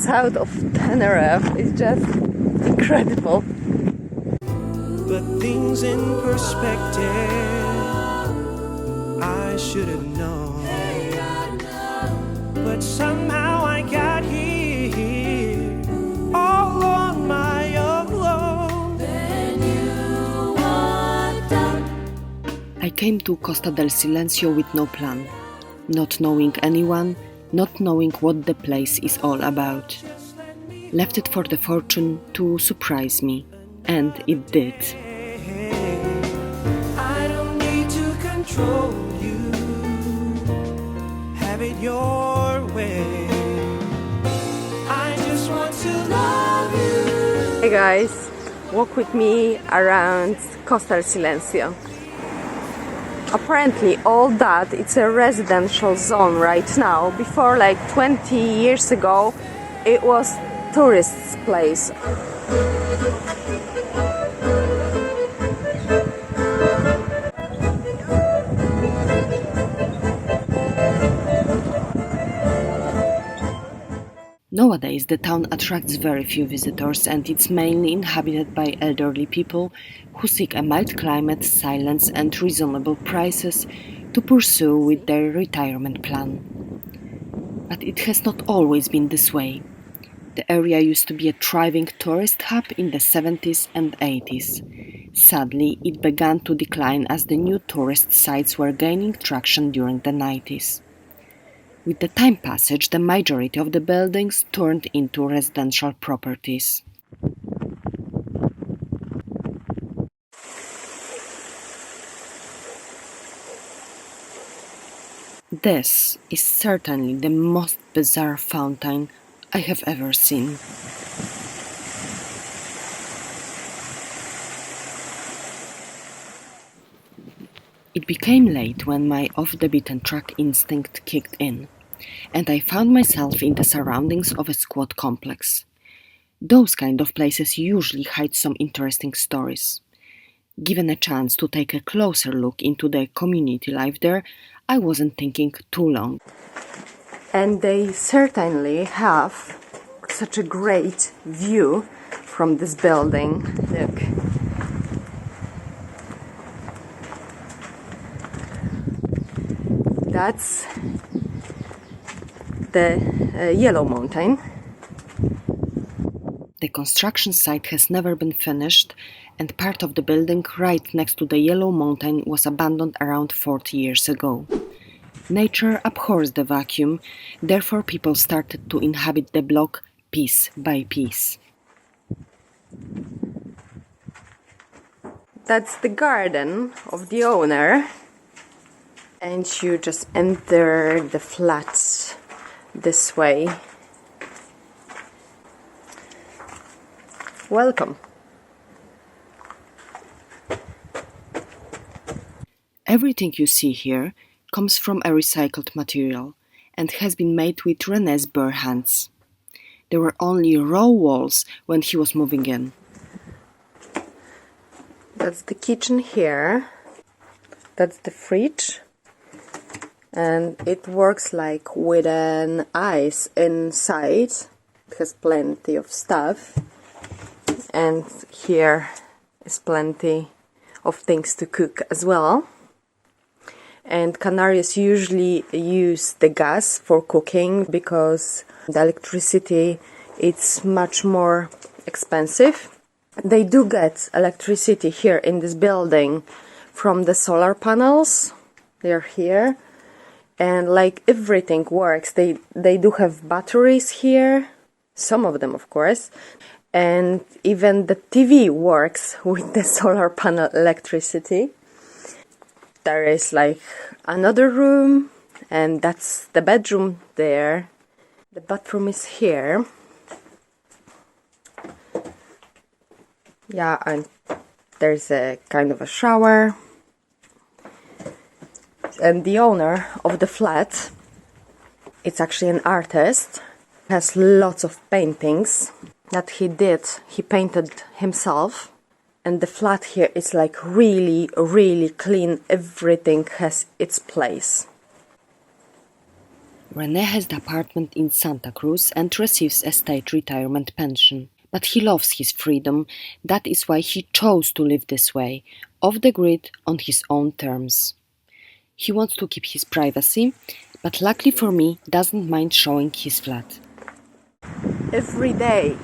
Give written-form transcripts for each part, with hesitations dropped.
south of Tenerife is just incredible. But things in perspective, I should have known. But somehow I got here all on my own. Then you walked up. I came to Costa del Silencio with no plan, not knowing anyone, not knowing what the place is all about. Left it for the fortune to surprise me, and it did. I don't need to control you. Have it your way. I just want to love you. Hey guys, walk with me around Costa del Silencio. Apparently all that it's a residential zone right now. Before, like 20 years ago, it was tourists' place. Nowadays, the town attracts very few visitors and it's mainly inhabited by elderly people who seek a mild climate, silence and reasonable prices to pursue with their retirement plan. But it has not always been this way. The area used to be a thriving tourist hub in the 70s and 80s. Sadly, it began to decline as the new tourist sites were gaining traction during the 90s. With the time passage, the majority of the buildings turned into residential properties. This is certainly the most bizarre fountain I have ever seen. It became late when my off-the-beaten-track instinct kicked in, and I found myself in the surroundings of a squat complex. Those kind of places usually hide some interesting stories. Given a chance to take a closer look into the community life there, I wasn't thinking too long. And they certainly have such a great view from this building. Look. That's the Yellow Mountain. The construction site has never been finished, and part of the building right next to the Yellow Mountain was abandoned around 40 years ago. Nature abhors the vacuum, therefore people started to inhabit the block piece by piece. That's the garden of the owner. And you just enter the flats this way. Welcome. Everything you see here comes from a recycled material and has been made with René's bare hands. There were only raw walls when he was moving in. That's the kitchen here. That's the fridge. And it works like with an ice inside. It has plenty of stuff. And here is plenty of things to cook as well. And Canarians usually use the gas for cooking because the electricity it's much more expensive. They do get electricity here in this building from the solar panels. They're here. And like everything works, they do have batteries here. Some of them, of course. And even the TV works with the solar panel electricity. There is like another room, and that's the bedroom there. The bathroom is here. Yeah, and there's a kind of a shower. And the owner of the flat, it's actually an artist, has lots of paintings that he painted himself. And the flat here is like really, really clean. Everything has its place. René has the apartment in Santa Cruz and receives a state retirement pension. But he loves his freedom. That is why he chose to live this way, off the grid, on his own terms. He wants to keep his privacy, but luckily for me, doesn't mind showing his flat. Every day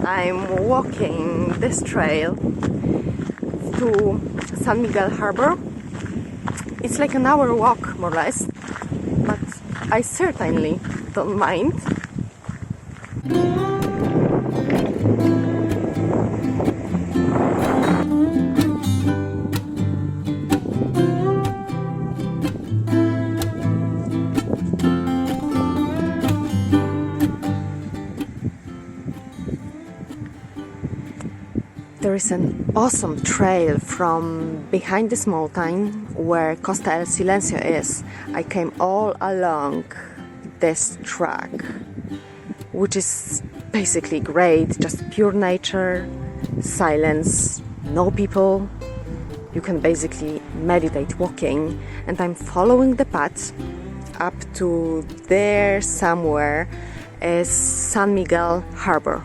I'm walking this trail to San Miguel Harbor. It's like an hour walk, more or less, but I certainly don't mind. There is an awesome trail from behind this mountain where Costa del Silencio is. I came all along this track, which is basically great, just pure nature, silence, no people. You can basically meditate walking, and I'm following the path up to there somewhere is San Miguel Harbor.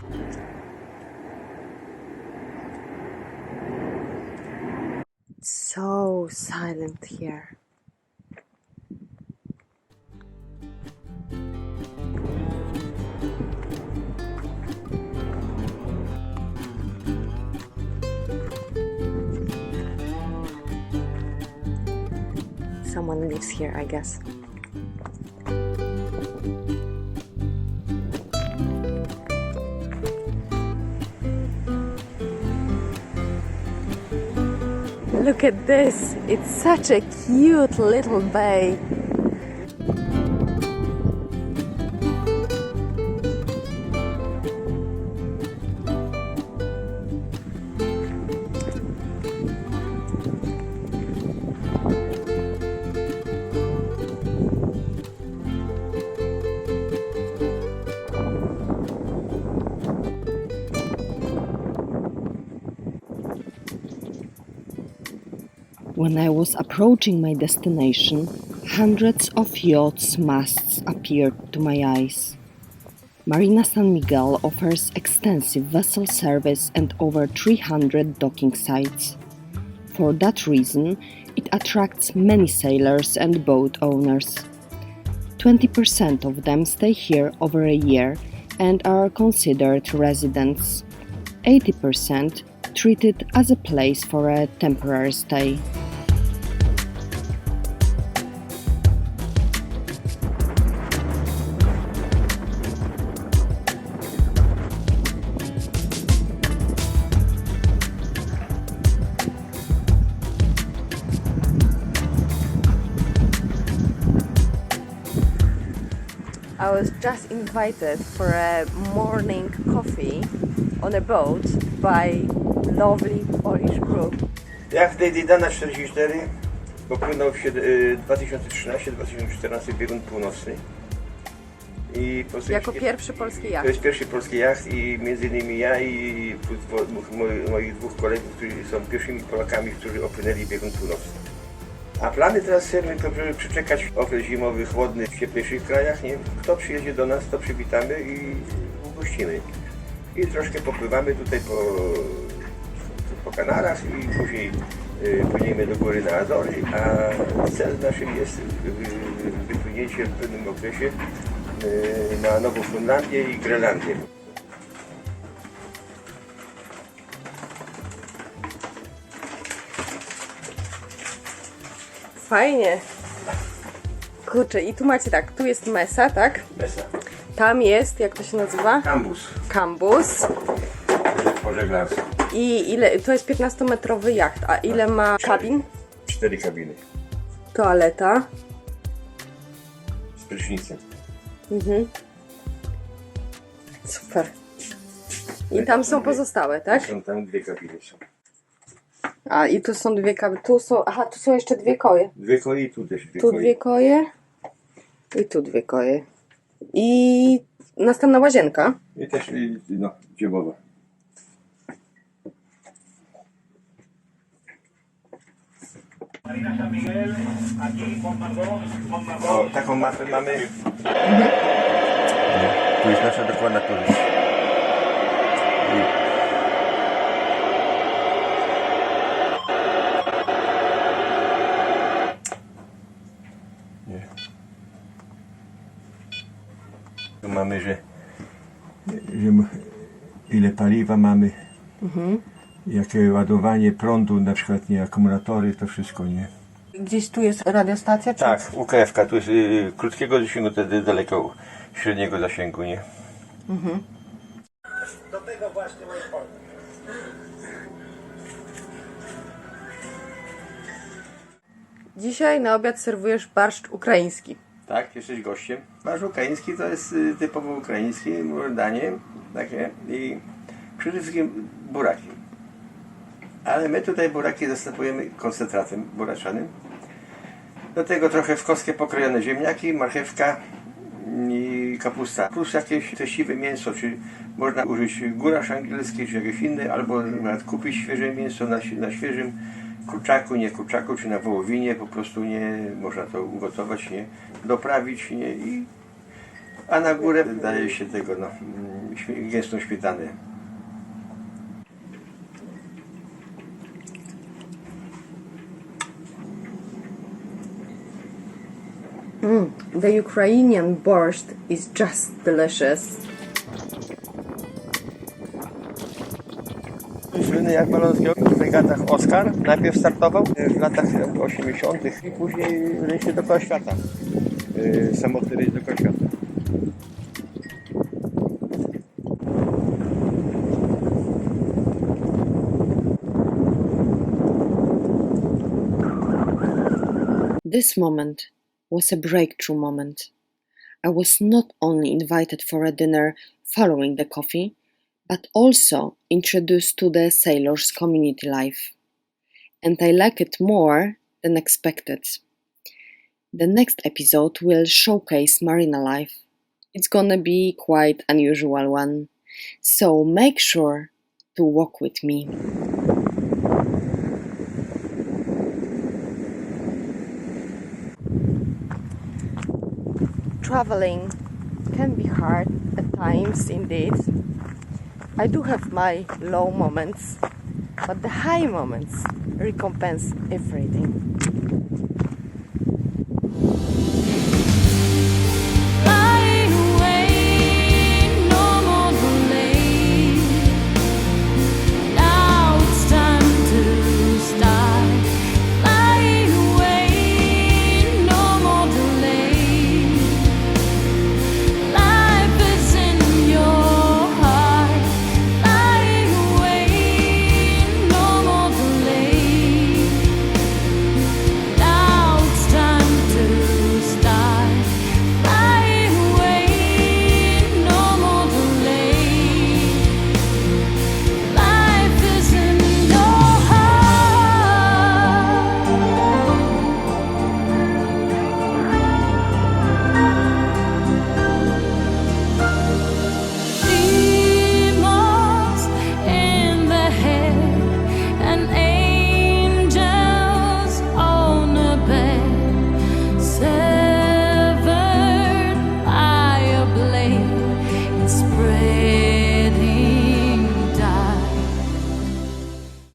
So silent here. Someone lives here, I guess. Look at this, it's such a cute little bay. When I was approaching my destination, hundreds of yachts' masts appeared to my eyes. Marina San Miguel offers extensive vessel service and over 300 docking sites. For that reason, it attracts many sailors and boat owners. 20% of them stay here over a year and are considered residents. 80% treat it as a place for a temporary stay. I was just invited for a morning coffee on a boat by lovely Polish group. Jacht Dana 44 popłynął w 2013-2014 biegun północny. I Jako pierwszy polski to jacht. jest pierwszy polski jacht i między innymi ja i moich dwóch kolegów, którzy są pierwszymi Polakami, którzy opłynęli biegun północny. A plany teraz chcemy przeczekać okres zimowy, chłodny w cieplejszych krajach. Nie? Kto przyjedzie do nas, to przywitamy i ugościmy. I troszkę popływamy tutaj po Kanarach i później płyniemy do góry na Azory, a cel naszym jest wypłynięcie w pewnym okresie na Nową Fundlandię i Grenlandię. Fajnie. Kurczę, i tu macie tak, tu jest mesa, tak? Mesa. Tam jest, jak to się nazywa? Kambus. Kambus. Pożeglarstwo. I ile, to jest 15-metrowy jacht, a ile ma kabin? 4 kabiny. Toaleta. Z prysznicem. Super. I tam są pozostałe, tak? Są tam 2 kabiny. A i tu są 2 kabiny. Tu są, aha, tu są jeszcze 2 koje. 2 koje i tu też 2 Tu koje. 2 koje. I tu 2 koje. I następna łazienka. I też no, dziewowa. Marina San Miguel, aquí o, taką mapę mamy. Tu jest nasza dokładna turysta. Tu mamy, że ile paliwa mamy, jakie ładowanie prądu, na przykład nie akumulatory, to wszystko, nie. Gdzieś tu jest radiostacja? Czy... Tak, UKF-ka, tu jest krótkiego zasięgu, wtedy daleko średniego zasięgu, nie. Do tego właśnie mój point. Dzisiaj na obiad serwujesz barszcz ukraiński. Tak, jesteś gościem. Barszcz ukraiński to jest typowo ukraiński danie, takie, i przede wszystkim buraki. Ale my tutaj buraki zastępujemy koncentratem buraczanym. Do tego trochę w kostkę pokrojone ziemniaki, marchewka i kapusta. Plus jakieś treściwe mięso, czy można użyć gulasz angielski, czy jakieś inne, albo nawet kupić świeże mięso na świeżym kurczaku, nie kurczaku, czy na wołowinie, po prostu nie można to ugotować, nie doprawić, nie, a na górę daje się tego, no, gęstą śmietanę. The Ukrainian borscht is just delicious. Słynny jak Balonskiego w regatach Oscar. Najpierw startował w latach 80. i później rejsie dookoła świata. Samotny rejs dookoła świata. This moment was a breakthrough moment. I was not only invited for a dinner following the coffee, but also introduced to the sailors' community life. And I like it more than expected. The next episode will showcase marina life. It's gonna be quite unusual one, so make sure to walk with me. Traveling can be hard at times indeed. I do have my low moments, but the high moments recompense everything.